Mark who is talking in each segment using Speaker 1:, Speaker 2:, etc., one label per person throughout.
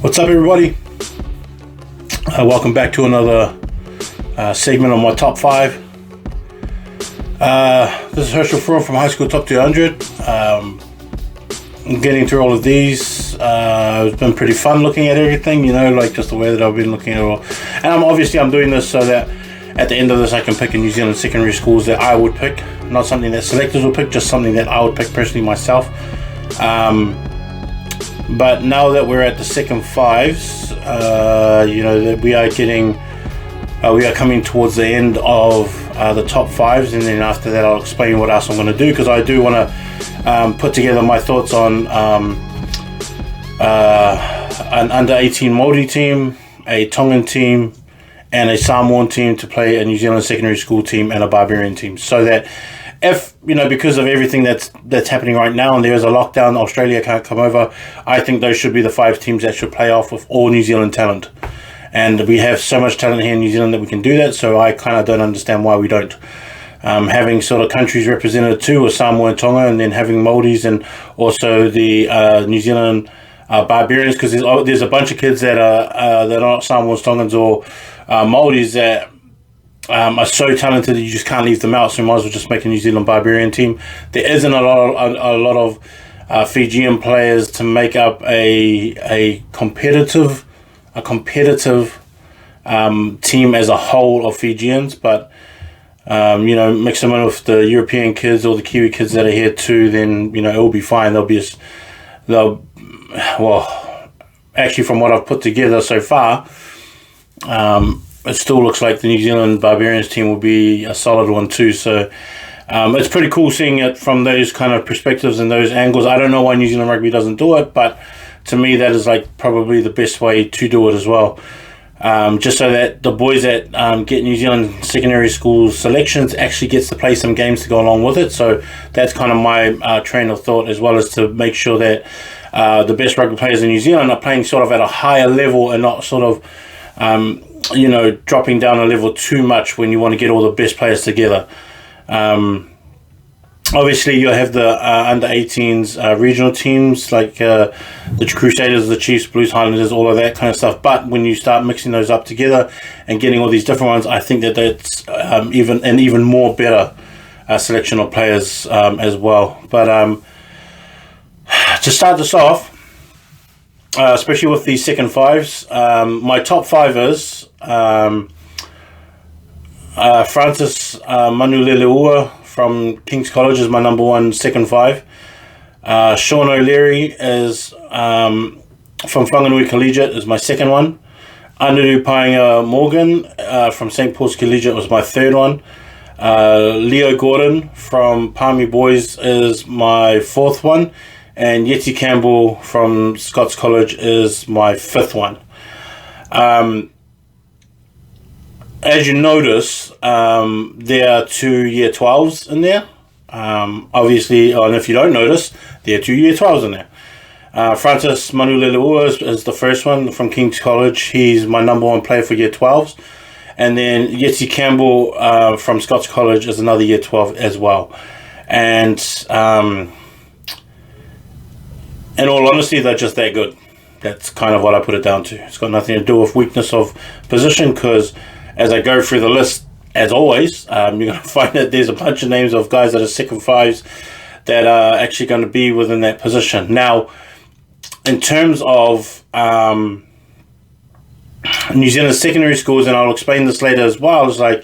Speaker 1: What's up, everybody? Welcome back to another segment on my top 5. This is Herschel Froome from High School Top 200. I'm getting through all of these. It's been pretty fun looking at everything, like just the way that I've been looking at it all. And I'm doing this so that at the end of this I can pick a New Zealand secondary schools that I would pick. Not something that selectors will pick, just something that I would pick personally myself. But now that we're at the second fives, that we are coming towards the end of the top fives, and then after that I'll explain what else I'm going to do, because I do want to put together my thoughts on an under 18 Māori team, a Tongan team, and a Samoan team to play a New Zealand secondary school team and a Barbarian team, so that if, because of everything that's happening right now and there is a lockdown, Australia can't come over, I think those should be the 5 teams that should play off with all New Zealand talent. And we have so much talent here in New Zealand that we can do that, so I kind of don't understand why we don't. Having sort of countries represented too, with Samoa and Tonga, and then having Māoris and also the New Zealand Barbarians, because there's a bunch of kids that are not Samoans, Tongans, or Māoris that are so talented that you just can't leave them out, so you might as well just make a New Zealand Barbarian team. There isn't a lot of Fijian players to make up a competitive team as a whole of Fijians, but mix them in with the European kids or the Kiwi kids that are here too, then it'll be fine. Actually, from what I've put together so far, it still looks like the New Zealand Barbarians team will be a solid one too. So it's pretty cool seeing it from those kind of perspectives and those angles. I don't know why New Zealand Rugby doesn't do it, but to me that is like probably the best way to do it as well. Just so that the boys that get New Zealand secondary school selections actually gets to play some games to go along with it. So that's kind of my train of thought, as well as to make sure that the best rugby players in New Zealand are playing sort of at a higher level and not sort of dropping down a level too much when you want to get all the best players together. Obviously, you'll have the under 18s regional teams like the Crusaders, the Chiefs, Blues, Highlanders, all of that kind of stuff. But when you start mixing those up together and getting all these different ones, I think that's even more better selection of players as well. But to start this off, especially with the second fives, my top 5 is Francis Manuleleua from King's College is my number 1 second 5. Sean O'Leary is from Whanganui Collegiate is my second one. Anuru Painga Morgan from St. Paul's Collegiate was my third one. Leo Gordon from Palmy Boys is my 4th one. And Yeti Campbell from Scots College is my 5th one. As you notice, there are 2 Year 12s in there. Obviously, and if you don't notice, there are 2 Year 12s in there. Francis Manuleleua is the first one from King's College. He's my number 1 player for Year 12s. And then Yeti Campbell from Scots College is another Year 12 as well. And in all honesty, they're just that good. That's kind of what I put it down to. It's got nothing to do with weakness of position, because as I go through the list, as always, you're going to find that there's a bunch of names of guys that are second 5s that are actually going to be within that position. Now, in terms of New Zealand secondary schools, and I'll explain this later as well, it's like,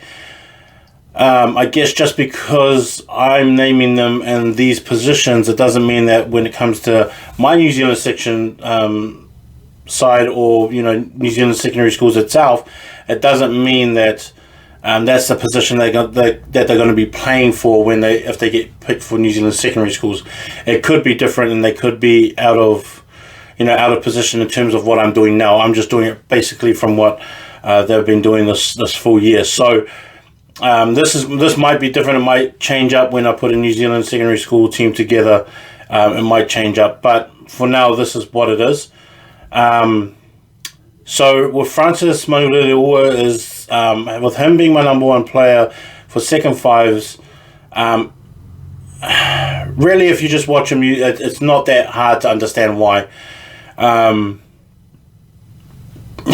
Speaker 1: I guess just because I'm naming them in these positions, it doesn't mean that when it comes to my New Zealand section side, or New Zealand secondary schools itself, it doesn't mean that that's the position that they're going to be playing for if they get picked for New Zealand secondary schools. It could be different, and they could be out of position in terms of what I'm doing now. I'm just doing it basically from what they've been doing this full year. So this might be different. It might change up when I put a New Zealand secondary school team together. It might change up, but for now, this is what it is. So with Francis Manuleleua is with him being my number 1 player for second 5s. Really, if you just watch him, it's not that hard to understand why.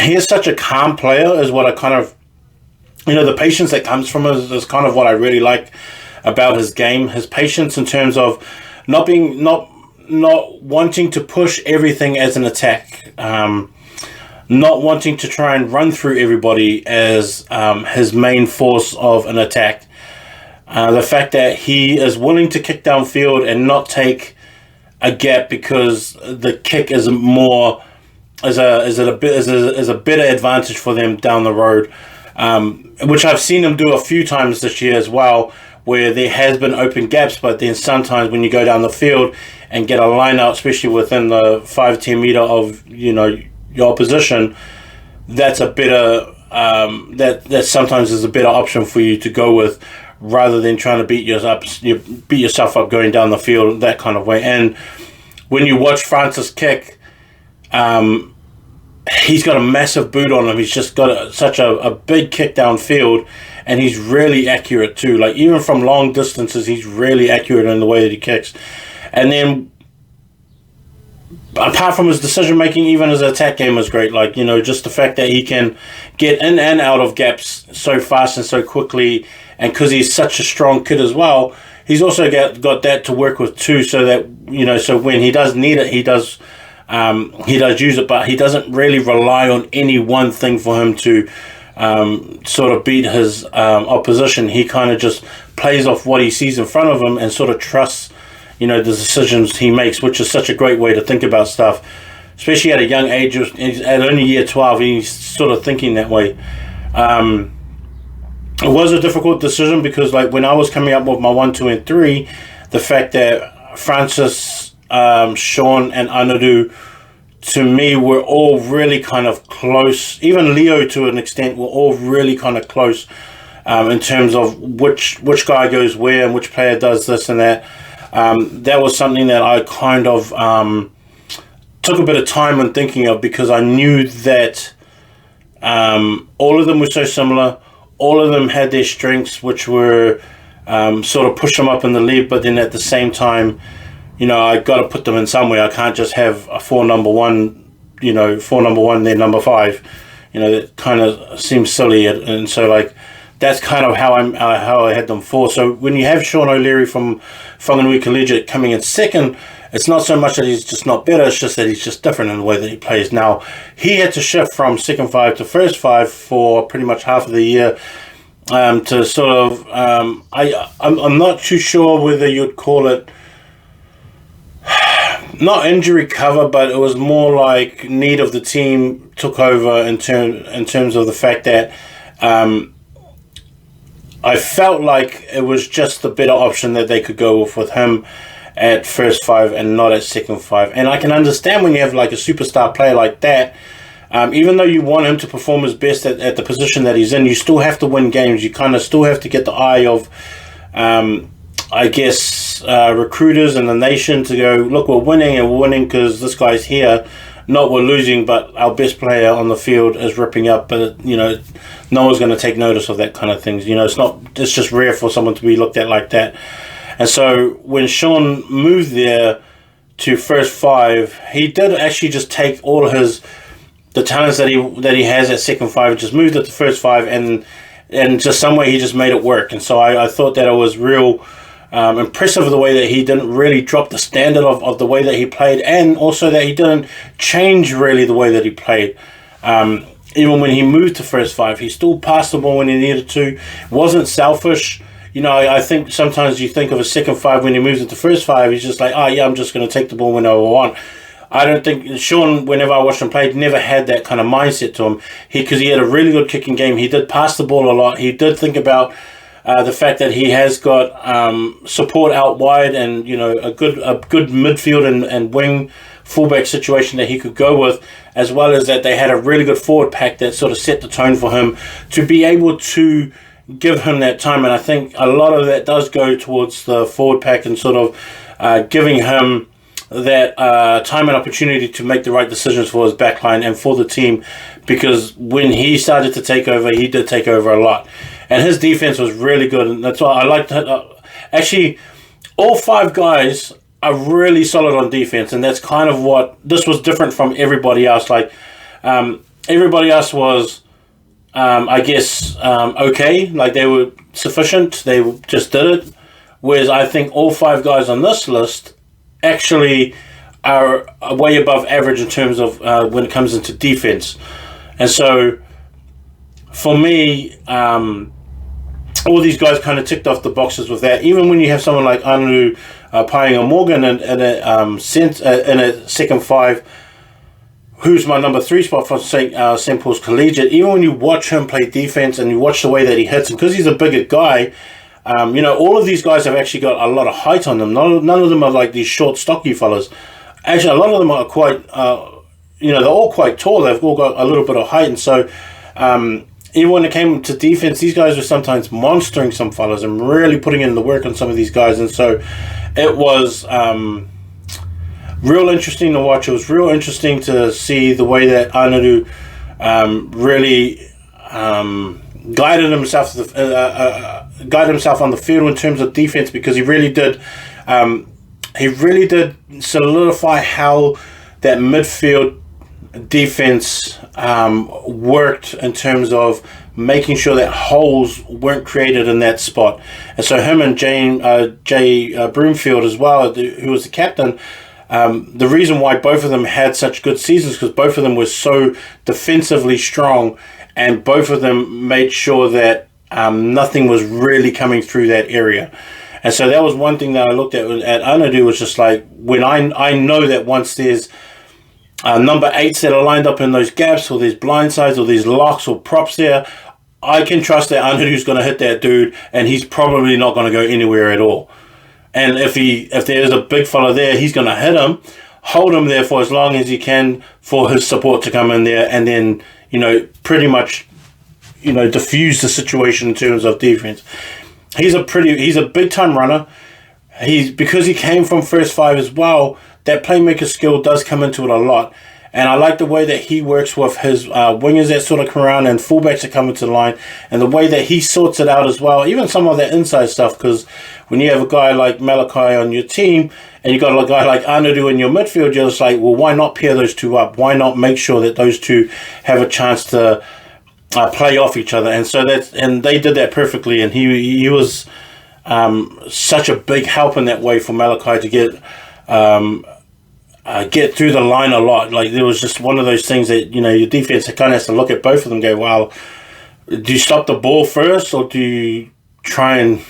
Speaker 1: he is such a calm player is what I kind of, the patience that comes from him is kind of what I really like about his game. His patience in terms of not wanting to push everything as an attack, not wanting to try and run through everybody as his main force of an attack. The fact that he is willing to kick downfield and not take a gap because the kick is more is a better advantage for them down the road, which I've seen him do a few times this year as well, where there has been open gaps, but then sometimes when you go down the field and get a line out, especially within the 5-10 meter of your opposition, that's a better that sometimes is a better option for you to go with, rather than trying to beat yourself up going down the field that kind of way. And when you watch Francis kick, he's got a massive boot on him. He's just got such a big kick downfield, and he's really accurate too. Like, even from long distances, he's really accurate in the way that he kicks. And then, apart from his decision making, even his attack game is great. Like, just the fact that he can get in and out of gaps so fast and so quickly, and because he's such a strong kid as well, he's also got that to work with too. So that so when he does need it, he does use it, but he doesn't really rely on any one thing for him to sort of beat his opposition. He kind of just plays off what he sees in front of him and sort of trusts, the decisions he makes, which is such a great way to think about stuff, especially at a young age. At only year 12, he's sort of thinking that way. It was a difficult decision because, like, when I was coming up with my 1, 2, and 3, the fact that Francis, Sean, and Anadu, to me, were all really kind of close. Even Leo, to an extent, were all really kind of close in terms of which guy goes where and which player does this and that. That was something that I kind of took a bit of time in thinking of, because I knew that all of them were so similar. All of them had their strengths, which were sort of push them up in the league, but then at the same time, I got to put them in somewhere. I can't just have a 4 number 1, 4 number 1, then number 5. That kind of seems silly, and so, like, that's kind of how I had them for. So when you have Sean O'Leary from Whanganui Collegiate coming in second, it's not so much that he's just not better, it's just that he's just different in the way that he plays. Now, he had to shift from second 5 to first 5 for pretty much half of the year, to sort of, I'm not too sure whether you'd call it, not injury cover, but it was more like need of the team took over in terms of the fact that I felt like it was just the better option that they could go with him at first 5 and not at second 5. And I can understand when you have like a superstar player like that, even though you want him to perform his best at the position that he's in, you still have to win games. You kind of still have to get the eye of, I guess, recruiters and the nation to go, look, we're winning because this guy's here. Not we're losing, but our best player on the field is ripping up. But, no one's going to take notice of that kind of things. It's just rare for someone to be looked at like that. And so when Sean moved there to first 5, he did actually just take all the talents that he has at second 5 and just moved it to first 5, and just some way he just made it work. And so I thought that it was real impressive the way that he didn't really drop the standard of the way that he played, and also that he didn't change really the way that he played. Even when he moved to first 5, he still passed the ball when he needed to, wasn't selfish. I think sometimes you think of a second 5 when he moves into first 5, he's just like, I'm just going to take the ball whenever I want. I don't think Sean, whenever I watched him play, never had that kind of mindset to him. Because he had a really good kicking game. He did pass the ball a lot. He did think about the fact that he has got support out wide, and a good midfield and wing fullback situation that he could go with, as well as that they had a really good forward pack that sort of set the tone for him to be able to give him that time. And I think a lot of that does go towards the forward pack and sort of giving him that time and opportunity to make the right decisions for his backline and for the team, because when he started to take over, he did take over a lot. And his defense was really good, and that's why I liked it. Actually, all 5 guys are really solid on defense, and that's kind of what this was different from everybody else. Like, everybody else was, I guess, okay. Like, they were sufficient. They just did it. Whereas I think all 5 guys on this list actually are way above average in terms of when it comes into defense. And so, for me, all these guys kind of ticked off the boxes with that. Even when you have someone like Anu Painga Morgan in a second 5, who's my number 3 spot for St. Paul's Collegiate, even when you watch him play defense and you watch the way that he hits, and because he's a bigger guy, all of these guys have actually got a lot of height on them. None of them are like these short, stocky fellas. Actually, a lot of them are quite, they're all quite tall. They've all got a little bit of height. And so, even when it came to defense, these guys were sometimes monstering some fellas and really putting in the work on some of these guys. And so, it was real interesting to watch. It was real interesting to see the way that Anadu really guided himself on the field in terms of defense, because he really did solidify how that midfield defense worked in terms of making sure that holes weren't created in that spot. And so him and Jay Broomfield as well, who was the captain, the reason why both of them had such good seasons, because both of them were so defensively strong, and both of them made sure that nothing was really coming through that area. And so that was one thing that I looked at Anadu, was just like, when I know that once there's number 8s that are lined up in those gaps, or there's blindsides, or there's locks or props there, I can trust that Anadu's going to hit that dude, and he's probably not going to go anywhere at all. And if there's a big fella there, he's going to hit him, hold him there for as long as he can for his support to come in there, and then, pretty much, diffuse the situation in terms of defense. He's a big time runner. Because he came from first 5 as well, that playmaker skill does come into it a lot. And I like the way that he works with his wingers that sort of come around, and fullbacks that come into the line, and the way that he sorts it out as well. Even some of that inside stuff, because when you have a guy like Malachi on your team, and you got a guy like Anadu in your midfield, you're just like, well, why not pair those two up? Why not make sure that those two have a chance to play off each other? And so they did that perfectly, and he was such a big help in that way for Malachi to get through the line a lot. Like, there was just one of those things that, your defense kind of has to look at both of them and go, well, do you stop the ball first, or do you try and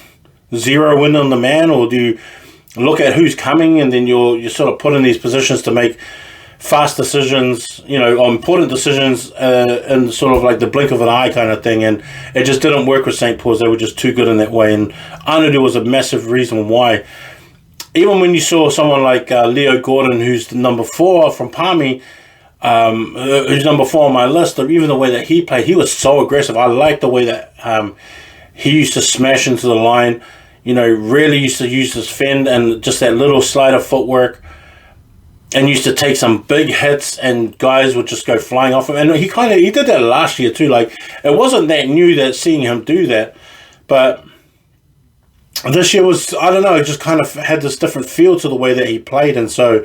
Speaker 1: zero in on the man, or do you look at who's coming, and then you're sort of put in these positions to make fast decisions, or important decisions in sort of like the blink of an eye kind of thing. And it just didn't work with St. Paul's. They were just too good in that way, and Anadu was a massive reason why. Even when you saw someone like Leo Gordon, who's the number 4 from Palmy, who's number 4 on my list, or even the way that he played, he was so aggressive. I liked the way that he used to smash into the line, really used to use his fend and just that little slider footwork, and used to take some big hits, and guys would just go flying off him. And he did that last year too. Like, it wasn't that new that seeing him do that, but this year was, I don't know, it just kind of had this different feel to the way that he played. And so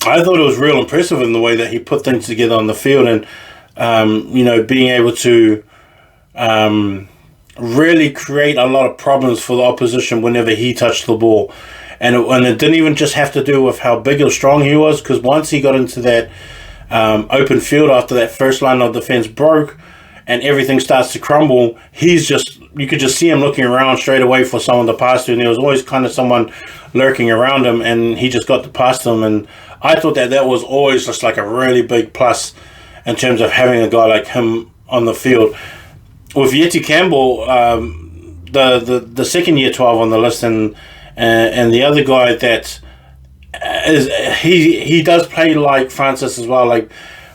Speaker 1: I thought it was real impressive in the way that he put things together on the field, and being able to really create a lot of problems for the opposition whenever he touched the ball. And it didn't even just have to do with how big or strong he was, because once he got into that open field after that first line of defense broke and everything starts to crumble, you could just see him looking around straight away for someone to pass to, and there was always kind of someone lurking around him, and he just got to pass them. And I thought that was always just like a really big plus in terms of having a guy like him on the field. With Yeti Campbell, the second year 12 on the list, and the other guy that he does play like Francis as well. Like,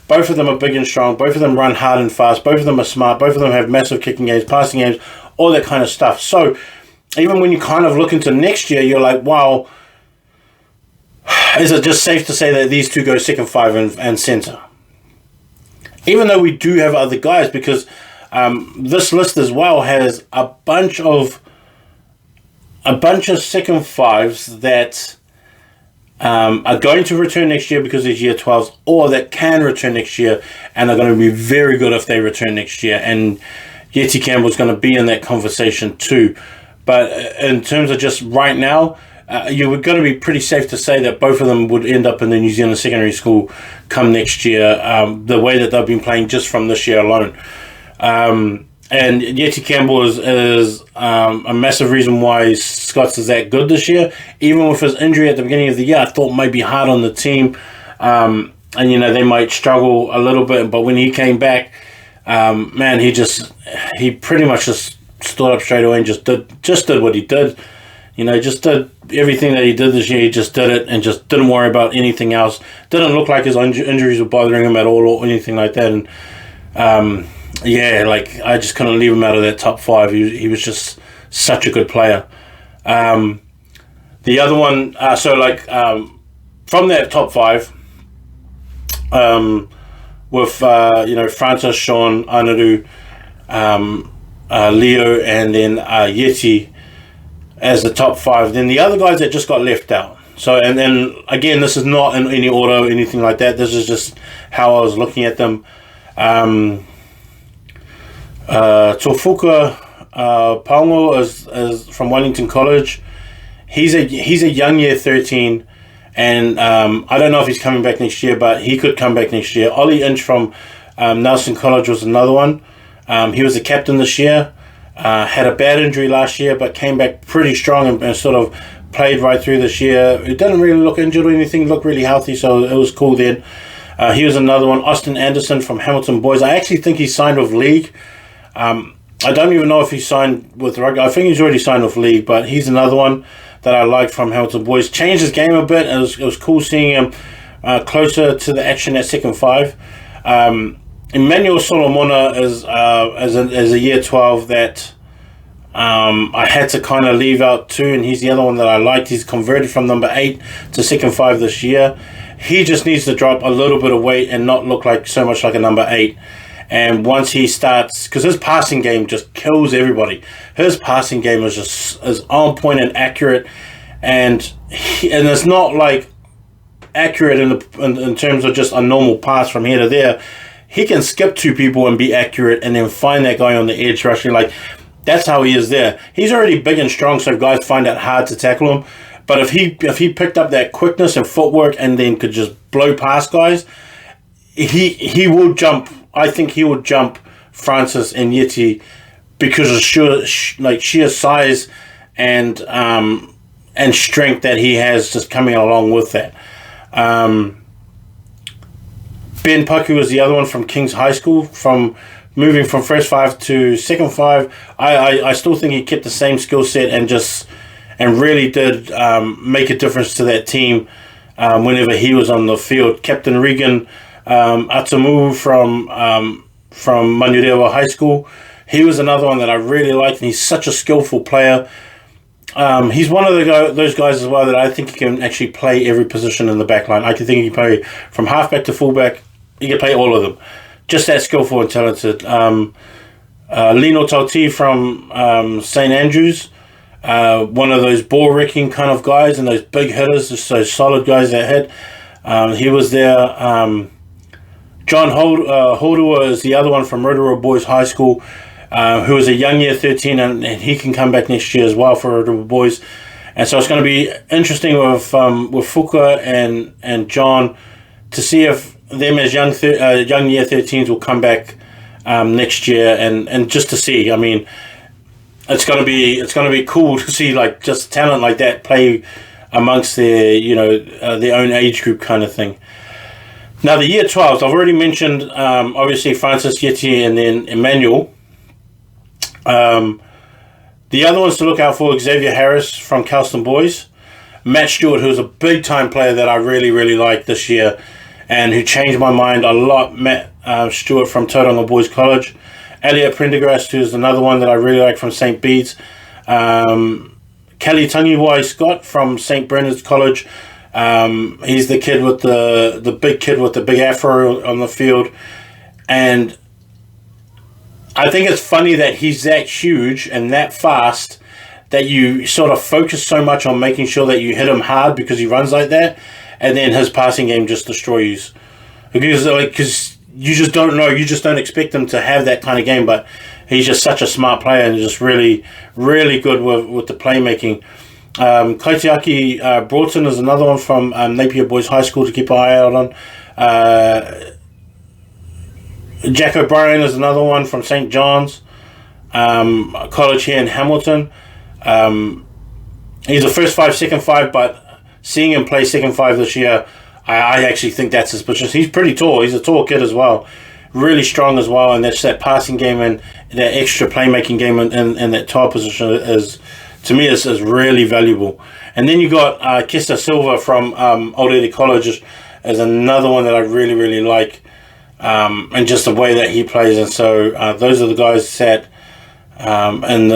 Speaker 1: both of them are big and strong. Both of them run hard and fast. Both of them are smart. Both of them have massive kicking games, passing games, all that kind of stuff. So even when you kind of look into next year, you're like, wow, is it just safe to say that these two go second 5 and centre? Even though we do have other guys, because this list as well has a bunch of second 5s that are going to return next year because they're year 12s, or that can return next year and are going to be very good if they return next year. And Yeti Campbell's going to be in that conversation too. But in terms of just right now, you were going to be pretty safe to say that both of them would end up in the New Zealand secondary school come next year, the way that they've been playing just from this year alone. And Yeti Campbell is a massive reason why Scots is that good this year. Even with his injury at the beginning of the year, I thought might be hard on the team. And, they might struggle a little bit. But when he came back, man, he pretty much just stood up straight away and just did what he did. Just did everything that he did this year. He just did it and just didn't worry about anything else. Didn't look like his injuries were bothering him at all or anything like that. And I just couldn't leave him out of that top 5. He was just such a good player. The other one, from that top 5, with Francis, Sean, Anadu, Leo, and then Yeti as the top 5. Then the other guys that just got left out. So, and then again, this is not in any order or anything like that. This is just how I was looking at them. Tofuka Paungo is from Wellington College. He's a young year 13, and I don't know if he's coming back next year, but he could come back next year. Ollie Inch from Nelson College was another one. He was the captain this year. Had a bad injury last year, but came back pretty strong and sort of played right through this year. He didn't really look injured or anything, looked really healthy, so it was cool then. He was another one. Austin Anderson from Hamilton Boys. I actually think he signed with League. I don't even know if he signed with Rugby. I think he's already signed with League, but he's another one that I liked from Hamilton Boys. Changed his game a bit. It was cool seeing him closer to the action at second 5. Emmanuel Solomona is a year 12 that I had to kind of leave out too, and he's the other one that I liked. He's converted from number 8 to second 5 this year. He just needs to drop a little bit of weight and not look like so much like a number 8. And once he starts, because his passing game just kills everybody. His passing game is on point and accurate, and it's not like accurate in terms of just a normal pass from here to there. He can skip 2 people and be accurate, and then find that guy on the edge rushing. Like, that's how he is there. He's already big and strong, so guys find it hard to tackle him. But if he picked up that quickness and footwork and then could just blow past guys, he will jump. I think he would jump Francis and Yeti because of sheer size and strength that he has just coming along with that. Ben Puku is the other one from King's High School, moving from first 5 to second 5. I still think he kept the same skill set and really did make a difference to that team whenever he was on the field. Captain Regan Atamu from Manurewa High School. He was another one that I really liked, and he's such a skillful player. He's one of those guys as well that I think he can actually play every position in the back line. I can think he can play from halfback to fullback. He can play all of them. Just that skillful and talented. Lino Tauti from St. Andrews. One of those ball-wrecking kind of guys and those big hitters, just those solid guys that hit. He was there. John Hodua is the other one from Rotorua Boys High School, who is a young year 13, and he can come back next year as well for Rotorua Boys. And so it's going to be interesting with Fuka and John to see if them as young year 13s will come back next year, and just to see. I mean, it's going to be cool to see like just talent like that play amongst their their own age group kind of thing. Now, the year 12s, I've already mentioned, obviously, Francis, Yeti, and then Emmanuel. The other ones to look out for, Xavier Harris from Kelston Boys. Matt Stewart, who's a big-time player that I really, really liked this year and who changed my mind a lot. Matt Stewart from Tauranga Boys College. Elliot Prendergast, who's another one that I really like from St. Bede's. Kelly Tangiwai Scott from St. Bernard's College. He's the kid with the big kid with the big afro on the field, and I think it's funny that he's that huge and that fast that you sort of focus so much on making sure that you hit him hard because he runs like that, and then his passing game just destroys you. Because you just don't know, you just don't expect him to have that kind of game, but he's just such a smart player and just really, really good with the playmaking. Kaitiaki Broughton is another one from Napier Boys High School to keep an eye out on. Jack O'Brien is another one from St. John's College here in Hamilton. He's a first 5, second 5, but seeing him play second 5 this year, I actually think that's his position. He's pretty tall. He's a tall kid as well. Really strong as well, and that's that passing game and that extra playmaking game in that top position is, to me, is really valuable. And then you got Kester Silva from Old Eddie College as another one that I really, really like, and just the way that he plays. And so those are the guys that and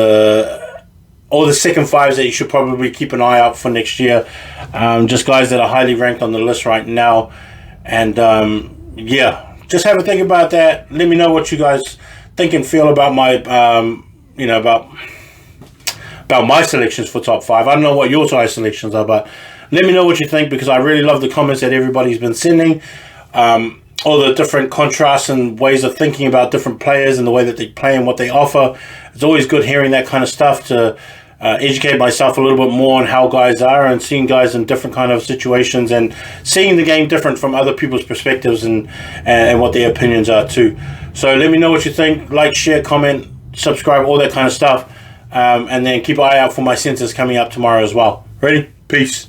Speaker 1: all the second 5s that you should probably keep an eye out for next year. Just guys that are highly ranked on the list right now. And yeah, just have a think about that. Let me know what you guys think and feel about my about my selections for top 5. I don't know what your top selections are, but let me know what you think, because I really love the comments that everybody's been sending. All the different contrasts and ways of thinking about different players and the way that they play and what they offer. It's always good hearing that kind of stuff to educate myself a little bit more on how guys are, and seeing guys in different kind of situations and seeing the game different from other people's perspectives and what their opinions are too. So let me know what you think. Like, share, comment, subscribe, all that kind of stuff. And then keep an eye out for my census coming up tomorrow as well. Ready? Peace.